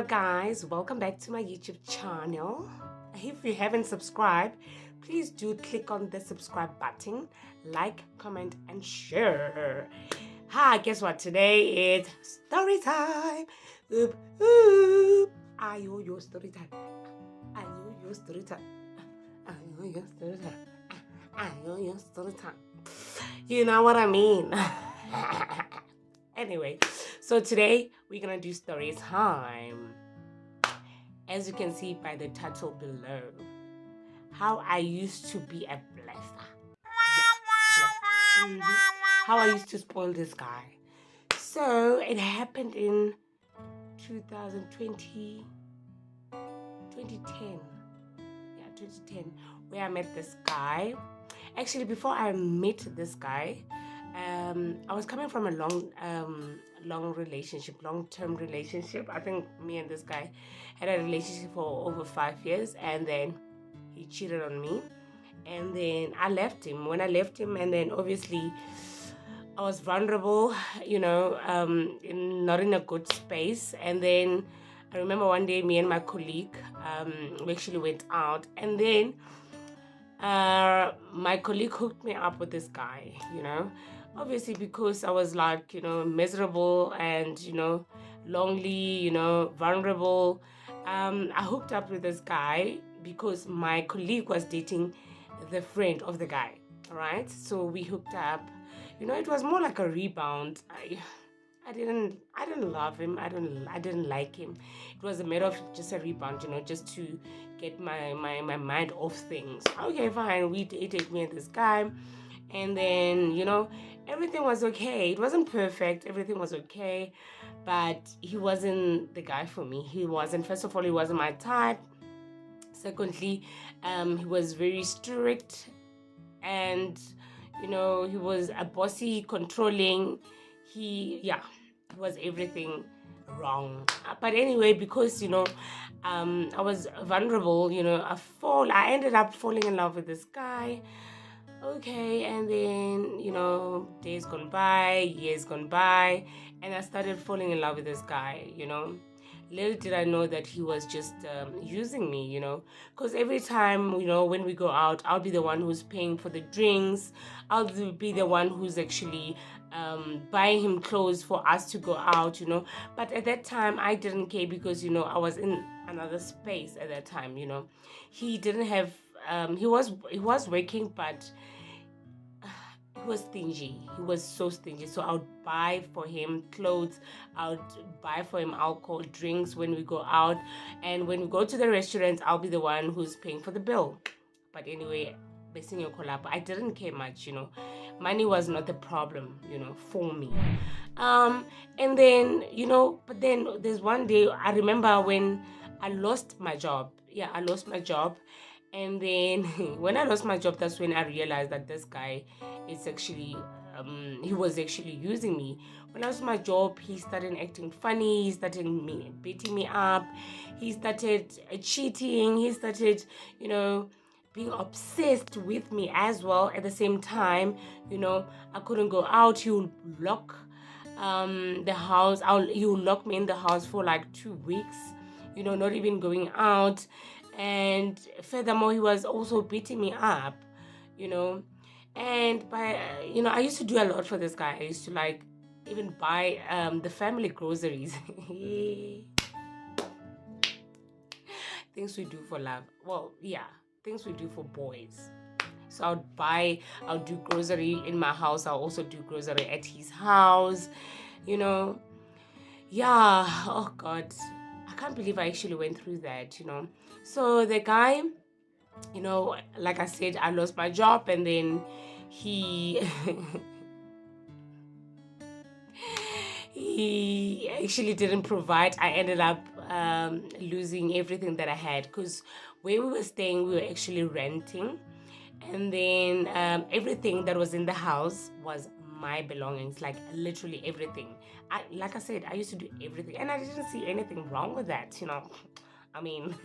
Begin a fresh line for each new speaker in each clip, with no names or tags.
guys, welcome back to my YouTube channel. If you haven't subscribed, please do click on the subscribe button, like, comment, and share. Hi, guess what? Today is story time. Oop, oop. Are you your story time? Are you your story time? Are you your story time? Are you your story time? You know what I mean? Anyway, so today we're gonna do story time. As you can see by the title below, how I used to be a blesser. How I used to spoil this guy. So it happened in 2020, 2010. Yeah, 2010, where I met this guy. Actually, before I met this guy, I was coming from a long-term relationship. I think me and this guy had a relationship for over 5 years, and then he cheated on me, and then I left him. When I left him, and then obviously I was vulnerable, not in a good space. And then I remember one day, me and my colleague, we actually went out, and then my colleague hooked me up with this guy, obviously because I was like, miserable and, lonely, vulnerable. I hooked up with this guy because my colleague was dating the friend of the guy. All right. So we hooked up, it was more like a rebound. I didn't love him. I didn't like him. It was a matter of just a rebound, just to get my mind off things. Okay, fine. We dated, me and this guy. And then, everything was okay. It wasn't perfect. Everything was okay. But he wasn't the guy for me. First of all, he wasn't my type. Secondly, he was very strict. And, he was a bossy, controlling. He was everything wrong. But anyway, because I was vulnerable, I ended up falling in love with this guy. Okay, and then days gone by, years gone by, and I started falling in love with this guy. Little did I know that he was just using me, because every time, when we go out, I'll be the one who's paying for the drinks. I'll be the one who's actually buying him clothes for us to go out, But at that time, I didn't care because, I was in another space at that time, He didn't have, he was working, but he was stingy. He was so stingy. So I would buy for him clothes. I would buy for him alcohol, drinks when we go out. And when we go to the restaurants, I'll be the one who's paying for the bill. But anyway, basing your collab, I didn't care much, Money was not the problem, for me. And then, but then there's one day, I remember when I lost my job. Yeah, I lost my job. And then when I lost my job, that's when I realized that this guy is actually, he was actually using me. When I lost my job, he started acting funny. He started beating me up. He started cheating. He started, being obsessed with me as well. At the same time, I couldn't go out. He would lock the house. He would lock me in the house for like 2 weeks, not even going out. And furthermore, he was also beating me up, and I used to do a lot for this guy. I used to even buy the family groceries. Things we do for love. Well, yeah, things we do for boys. So I'll do grocery in my house. I'll also do grocery at his house, Yeah, oh God. I can't believe I actually went through that, So the guy, like I said, I lost my job, and then he he actually didn't provide. I ended up losing everything that I had, because where we were staying, we were actually renting, and then everything that was in the house was my belongings, like literally everything. Like I said, I used to do everything, and I didn't see anything wrong with that, I mean,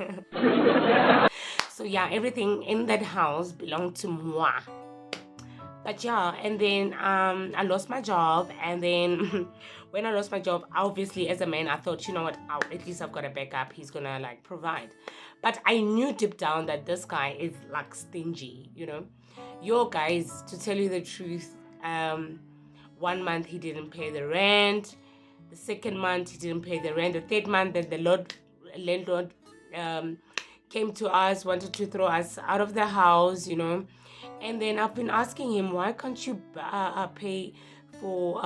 so yeah, everything in that house belonged to moi. But yeah, and then I lost my job, and then when I lost my job, obviously as a man, I thought, you know what, at least I've got a backup. He's gonna like provide. But I knew deep down that this guy is like stingy, you know. Yo, guys, to tell you the truth, 1 month he didn't pay the rent. The second month he didn't pay the rent. The third month, then the landlord um, came to us, wanted to throw us out of the house, you know. And then I've been asking him, why can't you pay for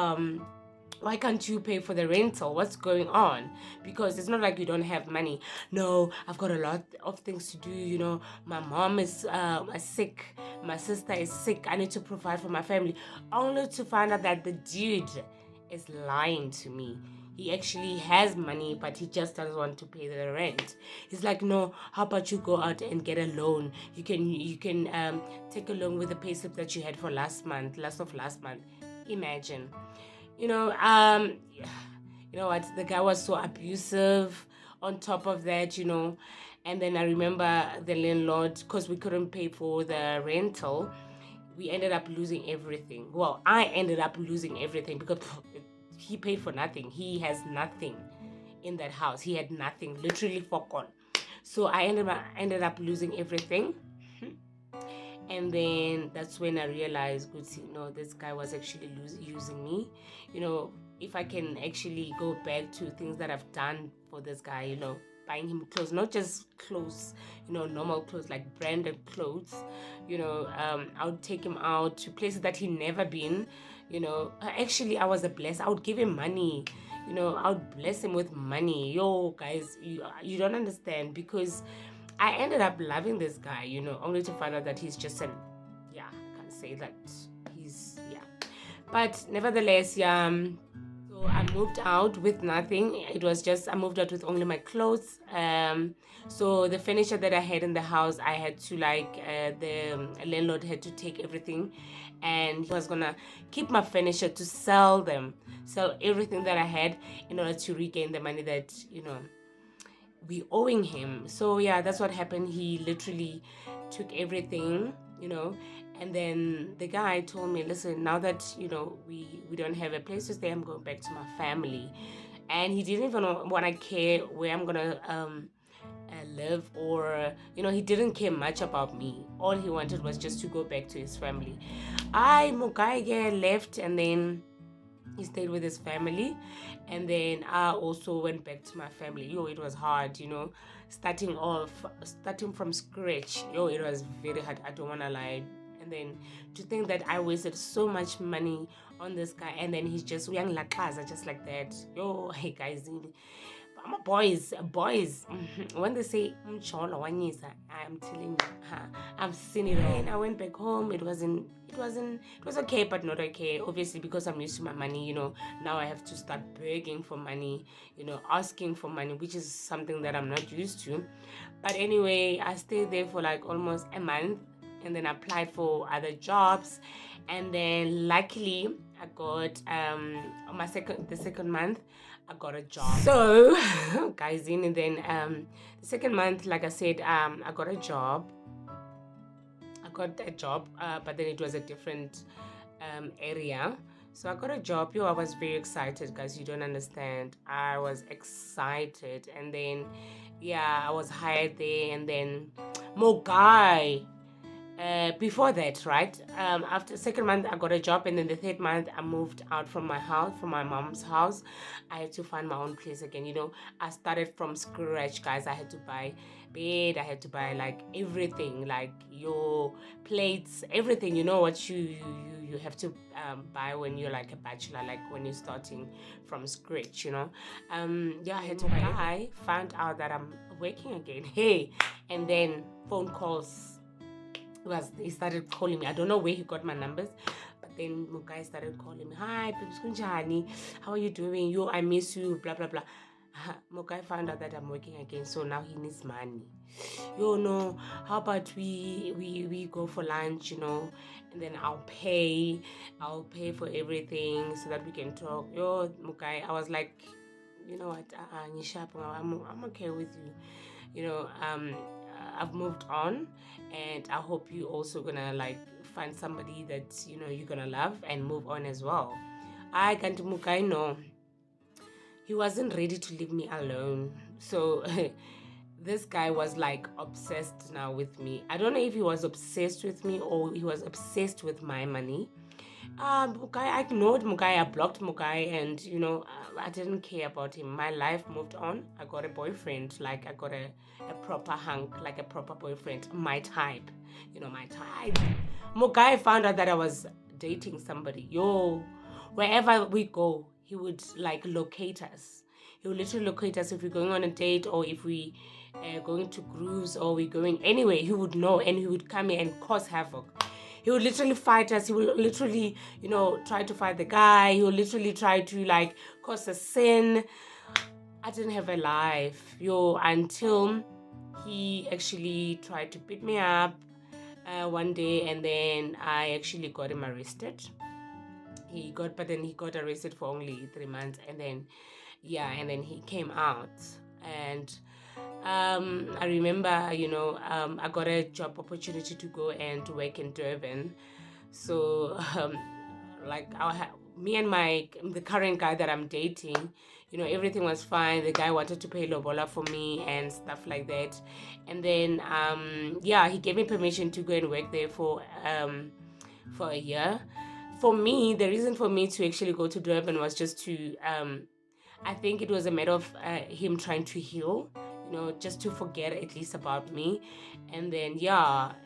why can't you pay for the rental? What's going on? Because it's not like you don't have money. No, I've got a lot of things to do. You know, my mom is sick. My sister is sick. I need to provide for my family. Only to find out that the dude is lying to me. He actually has money, but he just doesn't want to pay the rent. He's like, no, how about you go out and get a loan? You can take a loan with the payslip that you had for last of last month. Imagine. You know, you know what? The guy was so abusive. On top of that, you know, and then I remember the landlord, because we couldn't pay for the rental, we ended up losing everything. Well, I ended up losing everything because he paid for nothing. He has nothing in that house. He had nothing, literally forgone. So I ended up losing everything. And then that's when I realized, good, you know, this guy was actually using me. You know, if I can actually go back to things that I've done for this guy, you know, buying him clothes, not just clothes, you know, normal clothes, like branded clothes. You know, I would take him out to places that he never been. You know, actually, I was a bless. I would give him money. You know, I would bless him with money. Yo, guys, you don't understand, because I ended up loving this guy, you know, only to find out that he's just yeah, I can't say that yeah. But nevertheless, yeah, so I moved out with nothing. It was just, I moved out with only my clothes. So the furniture that I had in the house, I had to the landlord had to take everything, and he was gonna keep my furniture to sell everything that I had in order to regain the money that, you know, we owing him. So yeah, that's what happened. He literally took everything, you know. And then the guy told me, listen, now that, you know, we don't have a place to stay, I'm going back to my family. And he didn't even want to care where I'm gonna live, or, you know, he didn't care much about me. All he wanted was just to go back to his family. Mugaige left, and then he stayed with his family, and then I also went back to my family. Yo, it was hard, you know, starting from scratch. Yo, it was very hard, I don't want to lie. And then to think that I wasted so much money on this guy, and then he's just young lakaza just like that. Yo, hey guys, I'm a boys. When they say mcholo wanyisa, I'm telling you, I've seen it all. And I went back home. It was okay, but not okay. Obviously, because I'm used to my money, you know, now I have to start begging for money, you know, asking for money, which is something that I'm not used to. But anyway, I stayed there for like almost a month, and then applied for other jobs, and then luckily I got on the second month I got a job. So guys, and then the second month, like I said, I got a job. But then it was a different area. So I got a job. Yo, I was very excited, guys. You don't understand. I was excited, and then yeah, I was hired there, and then more guy. Before that, right? After second month, I got a job, and then the third month, I moved out from my house, from my mom's house. I had to find my own place again. You know, I started from scratch, guys. I had to buy bed. I had to buy like everything, like your plates, everything. You know what you have to buy when you're like a bachelor, like when you're starting from scratch. You know, yeah, I had to buy. I found out that I'm working again. Hey, and then phone calls. He started calling me. I don't know where he got my numbers, but then Mukai started calling me. Hi, Pips Kunjani, how are you doing? Yo, I miss you. Blah blah blah. Mukai found out that I'm working again, so now he needs money. Yo, no, how about we go for lunch, you know, and then I'll pay for everything so that we can talk. Yo, Mukai, I was like, you know what, I'm okay with you. You know, I've moved on, and I hope you also gonna like find somebody that you're gonna love and move on as well. I can't mukai no. He wasn't ready to leave me alone. So this guy was like obsessed now with me. I don't know if he was obsessed with me or he was obsessed with my money. Mukai, I ignored Mukai, I blocked Mukai, and I didn't care about him. My life moved on. I got a boyfriend, like I got a proper hunk, like a proper boyfriend, my type, my type. Mukai found out that I was dating somebody. Yo, wherever we go, he would like locate us. He would literally locate us if we're going on a date or if we going to cruise or we're going anywhere. He would know and he would come here and cause havoc. He would literally fight us. He would literally, try to fight the guy. He would literally try to like cause a sin. I didn't have a life, until he actually tried to beat me up one day, and then I actually got him arrested. But then he got arrested for only 3 months, and then he came out. And I remember, I got a job opportunity to go and work in Durban. So, like, me and the current guy that I'm dating, everything was fine. The guy wanted to pay lobola for me and stuff like that. And then, he gave me permission to go and work there for a year. For me, the reason for me to actually go to Durban was just to, I think it was a matter of him trying to heal, just to forget at least about me. And then,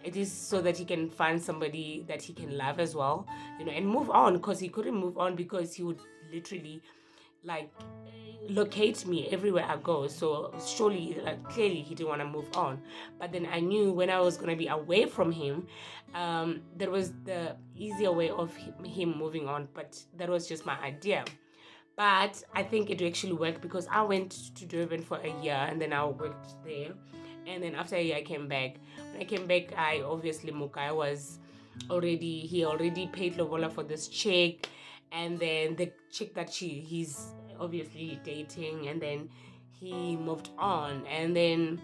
it is so that he can find somebody that he can love as well, and move on, because he couldn't move on because he would literally like locate me everywhere I go. So surely, clearly he didn't want to move on. But then I knew when I was going to be away from him, there was the easier way of him moving on. But that was just my idea. But I think it actually worked because I went to Durban for a year and then I worked there. And then after a year, I came back. When I came back, Mukai was he already paid lobola for this chick. And then the chick that he's obviously dating, and then he moved on. And then,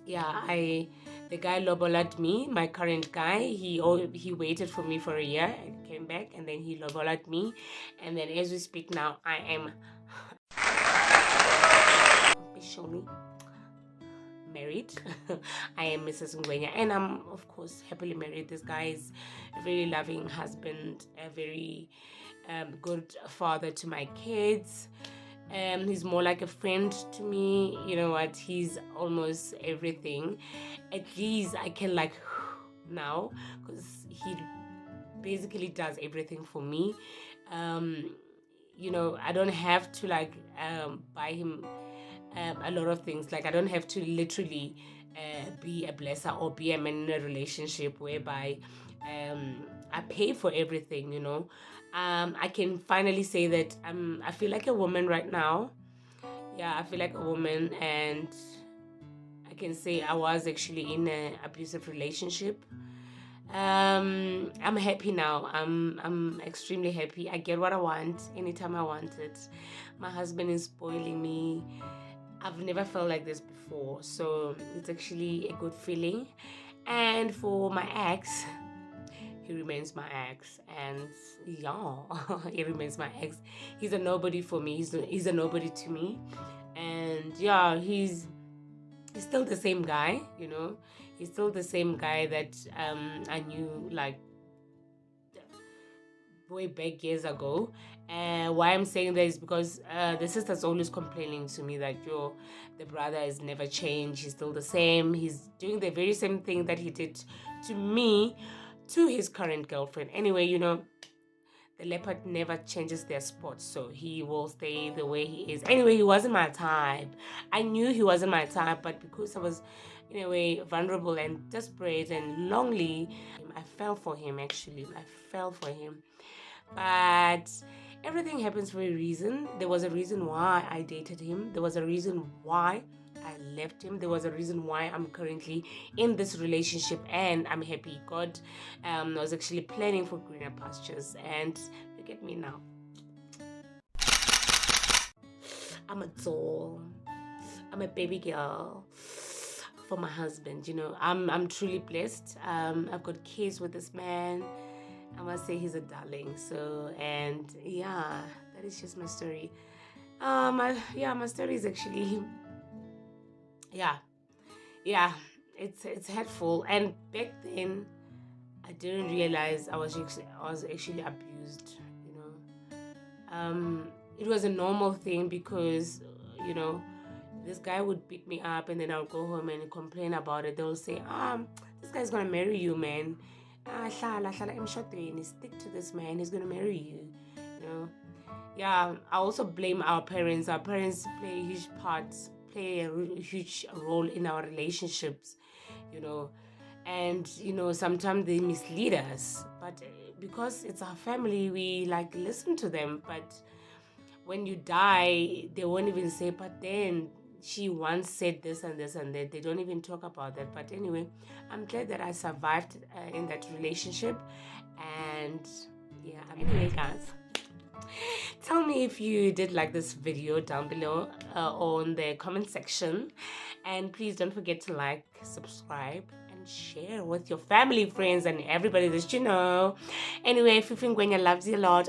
the guy lobolat me, my current guy. He waited for me for a year and came back, and then he lobolat me. And then as we speak now, I am officially married. I am Mrs. Ngwenya, and I'm of course happily married. This guy is a very loving husband, a very good father to my kids. He's more like a friend to me. You know what? He's almost everything. At least I can like now, because he basically does everything for me. I don't have to like buy him a lot of things. Like I don't have to literally be a blesser or be a man in a relationship whereby I pay for everything, I can finally say that I feel like a woman right now. Yeah, I feel like a woman, and I can say I was actually in an abusive relationship. I'm happy now. I'm extremely happy. I get what I want anytime I want it. My husband is spoiling me. I've never felt like this before, so it's actually a good feeling. And for my ex, he remains my ex, and he remains my ex. He's a nobody for me. He's a nobody to me, and he's still the same guy. He's still the same guy that I knew like way back years ago. Why I'm saying that is because the sister's always complaining to me that the brother has never changed. He's still the same. He's doing the very same thing that he did to me, to his current girlfriend. Anyway, the leopard never changes their spots, so he will stay the way he is. Anyway, he wasn't my type. I knew he wasn't my type, but because I was in a way vulnerable and desperate and lonely, I fell for him. Actually, I fell for him. But everything happens for a reason. There was a reason why I dated him. There was a reason why I left him. There was a reason why I'm currently in this relationship, and I'm happy. God was actually planning for greener pastures, and look at me now. I'm a doll. I'm a baby girl. for my husband. I'm truly blessed. I've got kids with this man. I must say he's a darling. So, and yeah, that is just my story. My story is actually, yeah, yeah, it's hurtful. And back then, I didn't realize I was actually abused. You know, it was a normal thing because you know this guy would beat me up, and then I'll go home and complain about it. They'll say, this guy's gonna marry you, man. Hlala emshadweni, stick to this man, he's gonna marry you. You know. Yeah, I also blame our parents. Our parents play a huge role in our relationships, you know. And sometimes they mislead us, but because it's our family, we like listen to them. But when you die, they won't even say, but then she once said this and this and that. They don't even talk about that. But anyway, I'm glad that I survived in that relationship. And yeah, anyway, guys, tell me if you did like this video down below or in the comment section. And please don't forget to like, subscribe, and share with your family, friends, and everybody that you know. Anyway, Fifi Ngwenya loves you a lot.